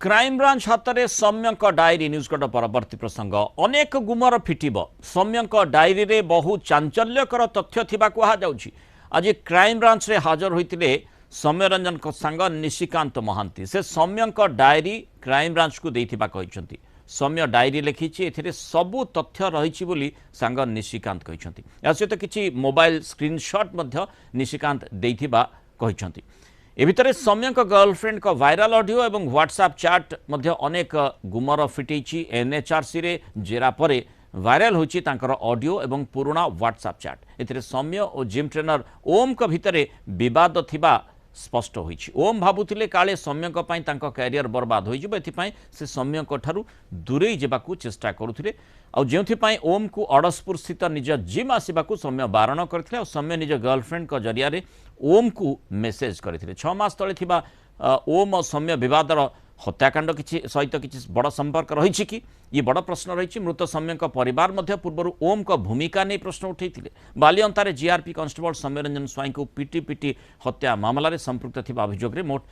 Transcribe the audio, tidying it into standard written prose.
Crime branch हाथ में सौम्य diary news cut परवर्ती प्रसंग अनेक गुमर फिटब सौम्य डायरी रे बहु चांचल्यकर तथ्य थिबा कहुछि। आज क्राइमब्रांच रे हाजर होते सौम्य रंजन सांग निशिकांत महांती से सौम्य डायरी क्राइमब्रांच को देथिबा कहिसंती। सौम्य डायरी लिखिछि एथिरे सबु तथ्य रहिछि बोली सांग निशिकांत कहिसंती। या सहित किछि मोबाइल स्क्रीनशॉट मध्य निशिकांत देथिबा कहिसंती। ए भितर सौम्य गर्लफ्रेंड का वायरल ऑडियो और व्हाट्सएप चैट मध्य अनेक गुमर फिटेछि। एनएचआरसी रे जेरा परे वायरल होछि तांकर ऑडियो और पुराना व्हाट्सएप चैट। एथिरे सौम्य और जिम ट्रेनर ओम का भितर विवाद थिबा स्पष्ट होइछि। ओम भाबुथिले काले सौम्य कैरियर बर्बाद होइजिबो एथिपाई से सौम्य ठारू दूरे जेबाकू चेष्टा करुथिले। आ जेउथिपाई ओम को अड़सपुर स्थित निज जिम आसिबाकू सौम्य बारण करथिले और सौम्य निज गर्लफ्रेंड का जरिया रे ओम को मेसेज करथिले। 6 मास तले थिबा ओम और सौम्य विवादर हत्याकांड किछि सहित किछि बड़ संपर्क रहिछि कि ये बड़ प्रश्न रहिछि। मृत सौम्य परिवार मध्य पूर्व ओम का भूमिका नहीं प्रश्न उठैथिले। बालिअंतारे जीआरपी कांस्टेबल सौम्य रंजन स्वाई को पिटी हत्या मामला रे संपृक्त थिबा अभियोग रे मोट